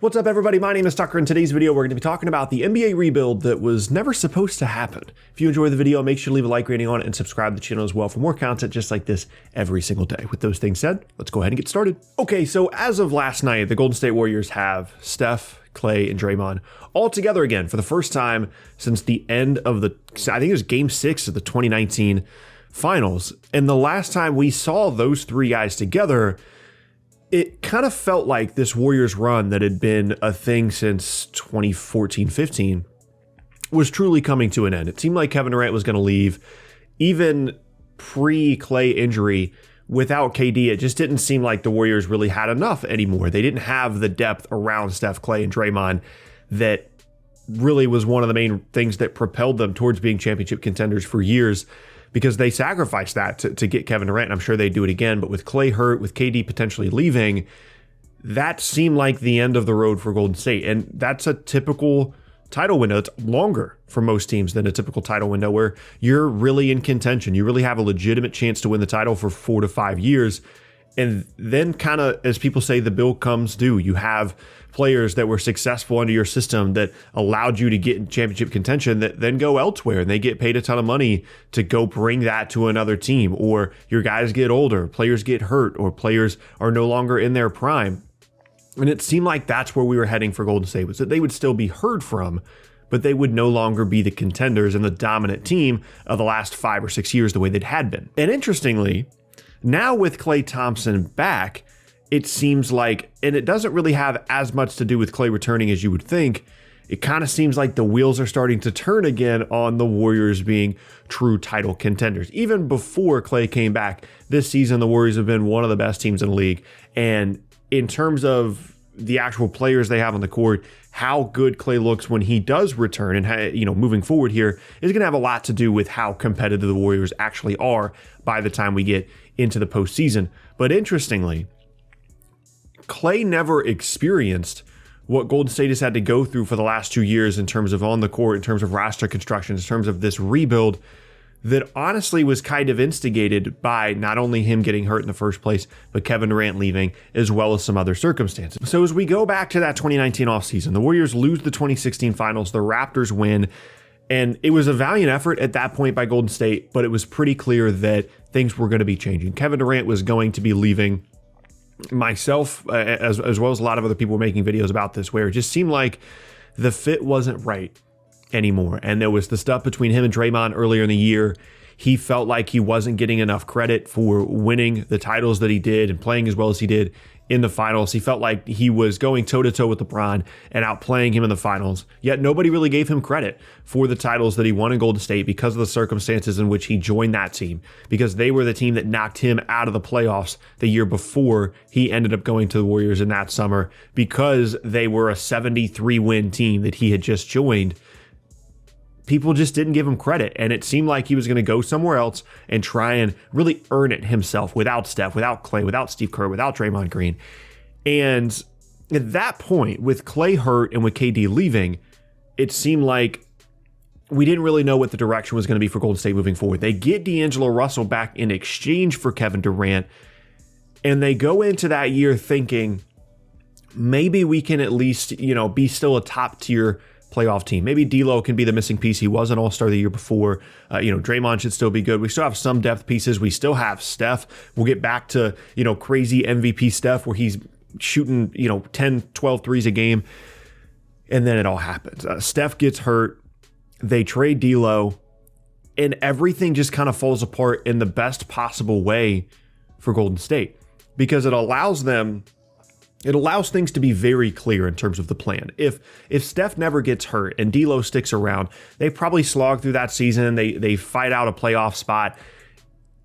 What's up, everybody? My name is Tucker. In today's video, we're going to be talking about the NBA rebuild that was never supposed to happen. If you enjoy the video, make sure to leave a like rating on it and subscribe to the channel as well for more content just like this every single day. With those things said, let's go ahead and get started. Okay, so as of last night, the Golden State Warriors have Steph, Klay, and Draymond all together again for the first time since the end of I think it was Game 6 of the 2019 Finals. And the last time we saw those three guys together, it kind of felt like this Warriors run that had been a thing since 2014-15 was truly coming to an end. It seemed like Kevin Durant was going to leave. Even pre-Klay injury, without KD, it just didn't seem like the Warriors really had enough anymore. They didn't have the depth around Steph, Klay, and Draymond that really was one of the main things that propelled them towards being championship contenders for years, because they sacrificed that to get Kevin Durant. And I'm sure they'd do it again. But with Klay hurt, with KD potentially leaving, that seemed like the end of the road for Golden State. And that's a typical title window. It's longer for most teams than a typical title window where you're really in contention. You really have a legitimate chance to win the title for 4 to 5 years. And then kind of, as people say, the bill comes due. You have players that were successful under your system that allowed you to get in championship contention that then go elsewhere and they get paid a ton of money to go bring that to another team. Or your guys get older, players get hurt, or players are no longer in their prime. And it seemed like that's where we were heading for Golden State, was that they would still be heard from, but they would no longer be the contenders and the dominant team of the last 5 or 6 years the way they'd had been. And interestingly, now with Klay Thompson back, it seems like, and it doesn't really have as much to do with Klay returning as you would think, it kind of seems like the wheels are starting to turn again on the Warriors being true title contenders. Even before Klay came back, this season the Warriors have been one of the best teams in the league. And in terms of the actual players they have on the court, how good Klay looks when he does return and how, moving forward here is going to have a lot to do with how competitive the Warriors actually are by the time we get into the postseason. But interestingly, Klay never experienced what Golden State has had to go through for the last 2 years in terms of on the court, in terms of roster construction, in terms of this rebuild that honestly was kind of instigated by not only him getting hurt in the first place, but Kevin Durant leaving, as well as some other circumstances. So as we go back to that 2019 offseason, the Warriors lose the 2016 Finals, the Raptors win, and it was a valiant effort at that point by Golden State, but it was pretty clear that things were going to be changing. Kevin Durant was going to be leaving. Myself, as well as a lot of other people were making videos about this, where it just seemed like the fit wasn't right anymore. And there was the stuff between him and Draymond earlier in the year. He felt like he wasn't getting enough credit for winning the titles that he did and playing as well as he did in the finals. He felt like he was going toe-to-toe with LeBron and outplaying him in the finals, yet nobody really gave him credit for the titles that he won in Golden State because of the circumstances in which he joined that team, because they were the team that knocked him out of the playoffs the year before he ended up going to the Warriors in that summer, because they were a 73-win team that he had just joined. People just didn't give him credit, and it seemed like he was going to go somewhere else and try and really earn it himself without Steph, without Klay, without Steve Kerr, without Draymond Green. And at that point, with Klay hurt and with KD leaving, it seemed like we didn't really know what the direction was going to be for Golden State moving forward. They get D'Angelo Russell back in exchange for Kevin Durant, and they go into that year thinking, maybe we can at least, be still a top-tier playoff team. Maybe D'Lo can be the missing piece. He was an all-star the year before. Draymond should still be good. We still have some depth pieces. We still have Steph. We'll get back to, crazy MVP Steph where he's shooting, 10, 12 threes a game. And then it all happens. Steph gets hurt. They trade D'Lo. And everything just kind of falls apart in the best possible way for Golden State, because it allows things to be very clear in terms of the plan. If Steph never gets hurt and D'Lo sticks around, they probably slog through that season. They fight out a playoff spot,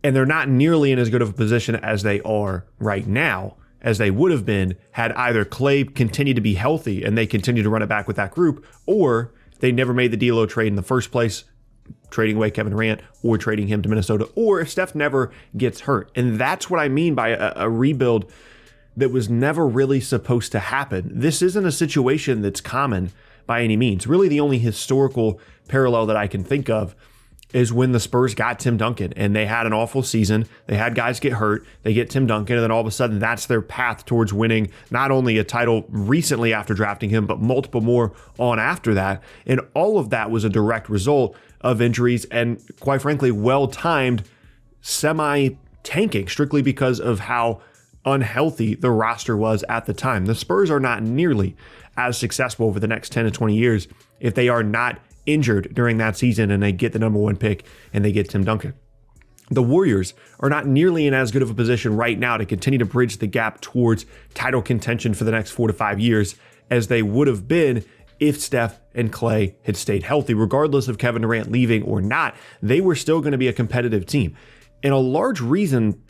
and they're not nearly in as good of a position as they are right now as they would have been had either Klay continued to be healthy and they continue to run it back with that group, or they never made the D'Lo trade in the first place, trading away Kevin Durant or trading him to Minnesota, or if Steph never gets hurt. And that's what I mean by a rebuild that was never really supposed to happen. This isn't a situation that's common by any means. Really, the only historical parallel that I can think of is when the Spurs got Tim Duncan, and they had an awful season. They had guys get hurt. They get Tim Duncan, and then all of a sudden that's their path towards winning not only a title recently after drafting him, but multiple more on after that. And all of that was a direct result of injuries and, quite frankly, well-timed semi-tanking, strictly because of how unhealthy the roster was at the time. The Spurs are not nearly as successful over the next 10 to 20 years if they are not injured during that season and they get the number one pick and they get Tim Duncan. The Warriors are not nearly in as good of a position right now to continue to bridge the gap towards title contention for the next 4 to 5 years as they would have been if Steph and Klay had stayed healthy. Regardless of Kevin Durant leaving or not, they were still going to be a competitive team. And a large reason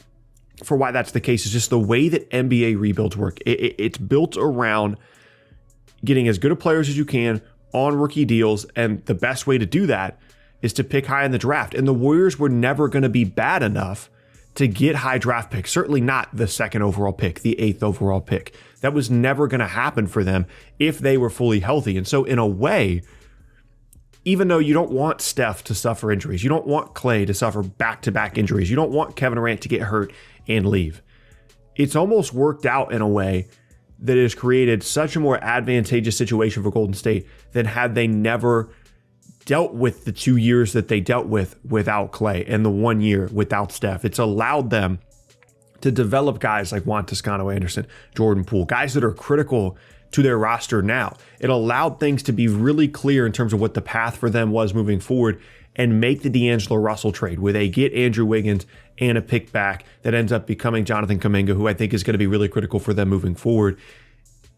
for why that's the case is just the way that NBA rebuilds work. It's built around getting as good of players as you can on rookie deals, and the best way to do that is to pick high in the draft. And the Warriors were never going to be bad enough to get high draft picks, certainly not the 2nd overall pick, the 8th overall pick. That was never going to happen for them if they were fully healthy. And so in a way, even though you don't want Steph to suffer injuries, you don't want Klay to suffer back-to-back injuries, you don't want Kevin Durant to get hurt and leave, it's almost worked out in a way that has created such a more advantageous situation for Golden State than had they never dealt with the 2 years that they dealt with without Klay and the 1 year without Steph. It's allowed them to develop guys like Juan Toscano-Anderson, Jordan Poole, guys that are critical to their roster now. It allowed things to be really clear in terms of what the path for them was moving forward and make the D'Angelo Russell trade where they get Andrew Wiggins and a pick back that ends up becoming Jonathan Kuminga, who I think is going to be really critical for them moving forward.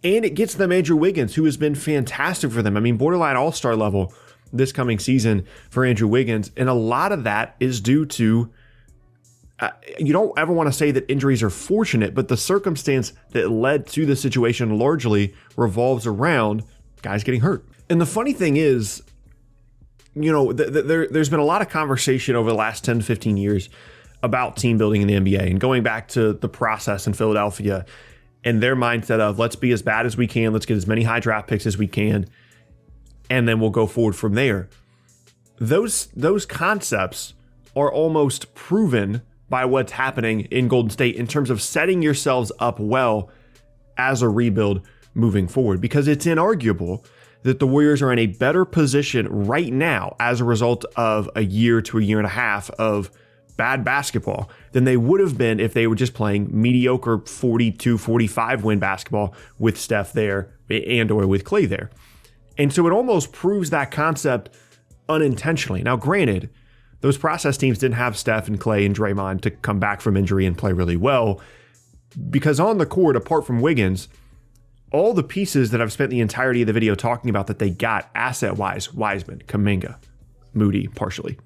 And it gets them Andrew Wiggins, who has been fantastic for them. I mean, borderline all-star level this coming season for Andrew Wiggins. And a lot of that is due to, you don't ever want to say that injuries are fortunate, but the circumstance that led to the situation largely revolves around guys getting hurt. And the funny thing is, you know, there's been a lot of conversation over the last 10 to 15 years about team building in the NBA and going back to the process in Philadelphia and their mindset of let's be as bad as we can, let's get as many high draft picks as we can, and then we'll go forward from there. Those concepts are almost proven by what's happening in Golden State in terms of setting yourselves up well as a rebuild moving forward, because it's inarguable that the Warriors are in a better position right now as a result of a year to a year and a half of bad basketball than they would have been if they were just playing mediocre 42, 45 win basketball with Steph there and or with Klay there. And so it almost proves that concept unintentionally. Now, granted, those process teams didn't have Steph and Klay and Draymond to come back from injury and play really well, because on the court, apart from Wiggins, all the pieces that I've spent the entirety of the video talking about that they got asset-wise, Wiseman, Kuminga, Moody, partially,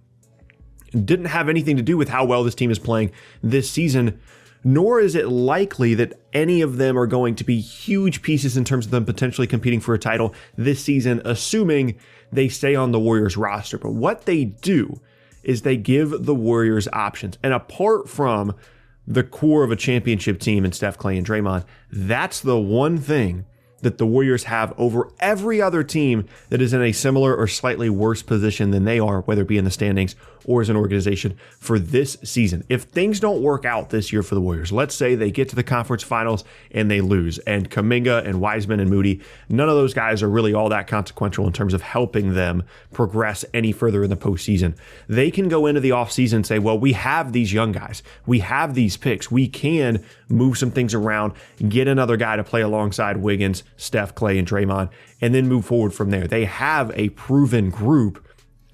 didn't have anything to do with how well this team is playing this season, nor is it likely that any of them are going to be huge pieces in terms of them potentially competing for a title this season, assuming they stay on the Warriors roster. But what they do is they give the Warriors options. And apart from the core of a championship team in Steph, Klay, and Draymond, that's the one thing that the Warriors have over every other team that is in a similar or slightly worse position than they are, whether it be in the standings or as an organization for this season. If things don't work out this year for the Warriors, let's say they get to the conference finals and they lose, and Kuminga and Wiseman and Moody, none of those guys are really all that consequential in terms of helping them progress any further in the postseason. They can go into the offseason and say, well, we have these young guys, we have these picks, we can move some things around, get another guy to play alongside Wiggins, Steph, Klay, and Draymond, and then move forward from there. They have a proven group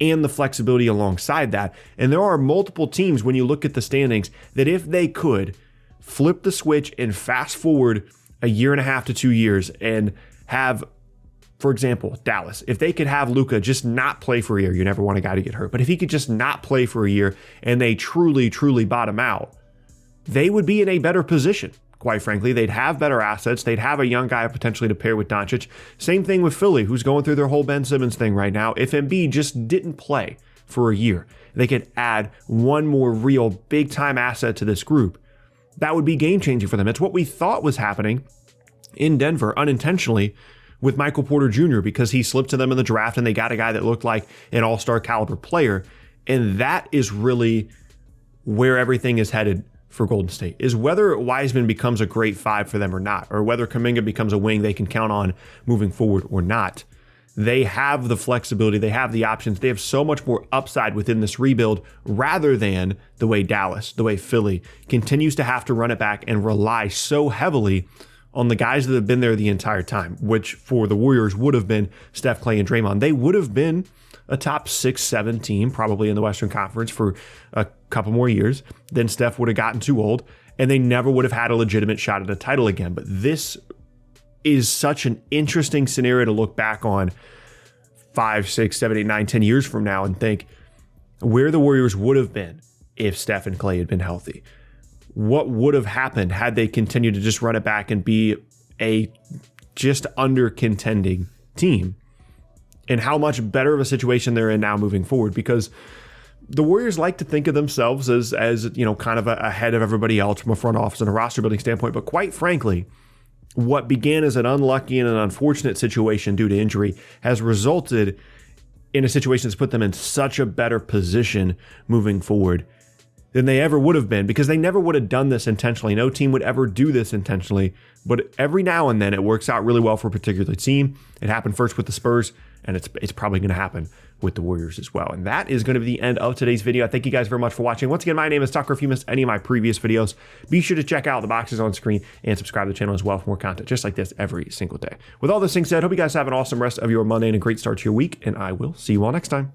and the flexibility alongside that. And there are multiple teams, when you look at the standings, that if they could flip the switch and fast forward a year and a half to 2 years and have, for example, Dallas, if they could have Luka just not play for a year, you never want a guy to get hurt, but if he could just not play for a year and they truly, truly bottom out, they would be in a better position. Quite frankly, they'd have better assets. They'd have a young guy potentially to pair with Doncic. Same thing with Philly, who's going through their whole Ben Simmons thing right now. If Embiid just didn't play for a year, they could add one more real big-time asset to this group. That would be game-changing for them. It's what we thought was happening in Denver unintentionally with Michael Porter Jr. because he slipped to them in the draft and they got a guy that looked like an all-star caliber player. And that is really where everything is headed for Golden State, is whether Wiseman becomes a great 5 for them or not, or whether Kuminga becomes a wing they can count on moving forward or not. They have the flexibility, they have the options, they have so much more upside within this rebuild rather than the way Dallas, the way Philly continues to have to run it back and rely so heavily on the guys that have been there the entire time, which for the Warriors would have been Steph, Klay, and Draymond. They would have been a top 6-7 team probably in the Western Conference for a couple more years. Then Steph would have gotten too old and they never would have had a legitimate shot at a title again. But this is such an interesting scenario to look back on 5, 6, 7, 8, 9, 10 years from now and think where the Warriors would have been if Steph and Klay had been healthy. What would have happened had they continued to just run it back and be a just under contending team? And how much better of a situation they're in now moving forward, because the Warriors like to think of themselves as kind of ahead of everybody else from a front office and a roster building standpoint. But quite frankly, what began as an unlucky and an unfortunate situation due to injury has resulted in a situation that's put them in such a better position moving forward than they ever would have been, because they never would have done this intentionally. No team would ever do this intentionally, but every now and then it works out really well for a particular team. It happened first with the Spurs, and it's probably going to happen with the Warriors as well. And that is going to be the end of today's video. I thank you guys very much for watching. Once again, my name is Tucker. If you missed any of my previous videos, be sure to check out the boxes on screen and subscribe to the channel as well for more content just like this every single day. With all those things said, hope you guys have an awesome rest of your Monday and a great start to your week, and I will see you all next time.